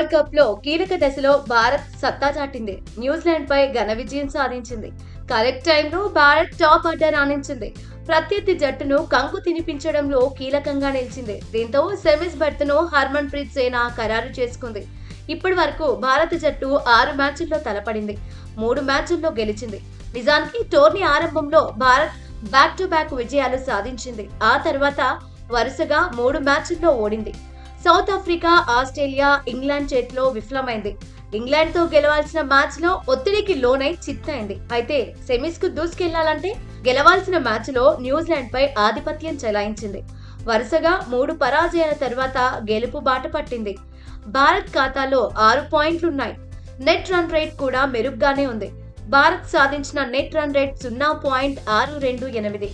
World cup లో కీలక దశలో భారత్ సత్తా చాటింది. న్యూజిలాండ్ పై ఘన విజయం సాధించింది. కరెక్ట్ టైంలో భారత్ టాప్ ఆర్డర్ రాణించింది. ప్రత్యర్థి జట్టును కంకు తినిపించడంలో కీలకంగా నిలిచింది. దీంతో సెమీస్ బెర్త్ను హర్మన్ ప్రీత్ సేన ఖరారు చేసుకుంది. ఇప్పటి వరకు భారత జట్టు 6 మ్యాచ్ల్లో తలపడింది. 3 మ్యాచ్ల్లో గెలిచింది. నిజానికి టోర్నీ ఆరంభంలో భారత్ బ్యాక్ టు బ్యాక్ విజయాలు సాధించింది. ఆ తర్వాత వరుసగా 3 మ్యాచ్ల్లో ఓడింది. సౌత్ ఆఫ్రికా, ఆస్ట్రేలియా, ఇంగ్లాండ్ చేతిలో విఫలమైంది. ఇంగ్లాండ్ తో గెలవాల్సిన మ్యాచ్ లో ఒత్తిడికి లోనై చిత్తైంది. అయితే సెమీస్ కు దూసుకెళ్లాలంటే గెలవాల్సిన మ్యాచ్ లో న్యూజిలాండ్ పై ఆధిపత్యం చెలాయించింది. వరుసగా 3 పరాజయాల తర్వాత గెలుపు బాట పట్టింది. భారత్ ఖాతాలో 6 పాయింట్లున్నాయి. నెట్ రన్ రేట్ కూడా మెరుగ్గానే ఉంది. భారత్ సాధించిన నెట్ రన్ రేట్ 0.628.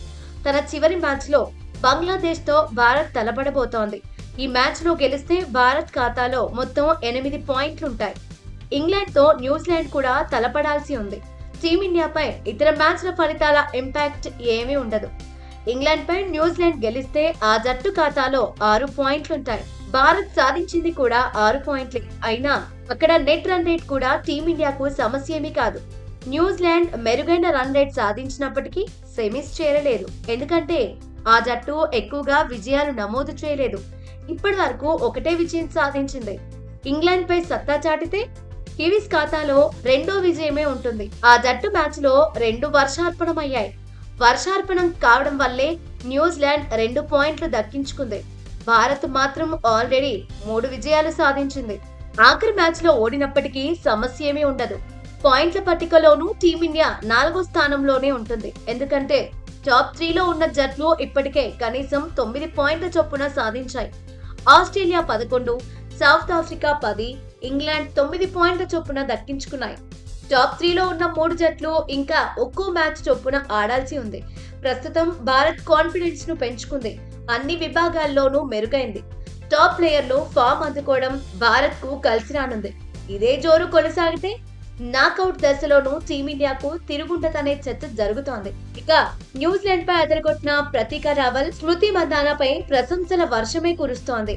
తన చివరి మ్యాచ్ లో బంగ్లాదేశ్ తో భారత్ తలపడబోతోంది. ఈ మ్యాచ్ లో గెలిస్తే భారత్ ఖాతాలో మొత్తం 8 పాయింట్లుంటాయి. ఇంగ్లాండ్ తో న్యూజిలాండ్ కూడా తలపడాల్సి ఉంది. టీమిండియాపై ఇతర మ్యాచ్ల ఫలితాల ఇంపాక్ట్ ఏమీ ఉండదు. ఇంగ్లాండ్ పై న్యూజిలాండ్ గెలిస్తే ఆ జట్టు ఖాతాలో 6 పాయింట్లుంటాయి. భారత్ సాధించింది కూడా 6 పాయింట్లే. అయినా అక్కడ నెట్ రన్ రేట్ కూడా టీమిండియాకు సమస్యేమీ కాదు. న్యూజిలాండ్ మెరుగైన రన్ రేట్ సాధించినప్పటికీ సెమీస్ చేరలేదు. ఎందుకంటే ఆ జట్టు ఎక్కువగా విజయాలు నమోదు చేయలేదు. ఇప్పటి వరకు ఒకటే విజయం సాధించింది. ఇంగ్లాండ్ పై సత్తా చాటితే కివీస్ ఖాతాలో 2వ విజయమే ఉంటుంది. ఆ జట్టు మ్యాచ్ లో 2 వర్షార్పణమయ్యాయి. వర్షార్పణం కావడం వల్లే న్యూజిలాండ్ 2 పాయింట్లు దక్కించుకుంది. భారత్ మాత్రం ఆల్రెడీ 3 విజయాలు సాధించింది. ఆఖరి మ్యాచ్ లో ఓడినప్పటికీ సమస్య ఏమీ ఉండదు. పాయింట్ల పట్టికలోనూ టీమిండియా 4వ స్థానంలోనే ఉంటుంది. ఎందుకంటే టాప్ 3లో ఉన్న జట్లు ఇప్పటికే కనీసం 9 పాయింట్ల చొప్పున సాధించాయి. ఆస్ట్రేలియా 11, సౌత్ ఆఫ్రికా 10, ఇంగ్లాండ్ 9 పాయింట్ల చొప్పున దక్కించుకున్నాయి. టాప్ 3లో ఉన్న 3 జట్లు ఇంకా ఒక్కో మ్యాచ్ చొప్పున ఆడాల్సి ఉంది. ప్రస్తుతం భారత్ కాన్ఫిడెన్స్ ను పెంచుకుంది. అన్ని విభాగాల్లోనూ మెరుగైంది. టాప్ ప్లేయర్లు ఫామ్ అందుకోవడం భారత్ కు కలిసి రానుంది. ఇదే జోరు కొనసాగితే నాకౌట్ దశలోనూ టీమిండియాకు తిరుగుండదనే చర్చ జరుగుతోంది. ఇక న్యూజిలాండ్ పై అదరగొట్టిన ప్రతీక రావల్, స్మృతి మందానపై ప్రశంసల వర్షమే కురుస్తోంది.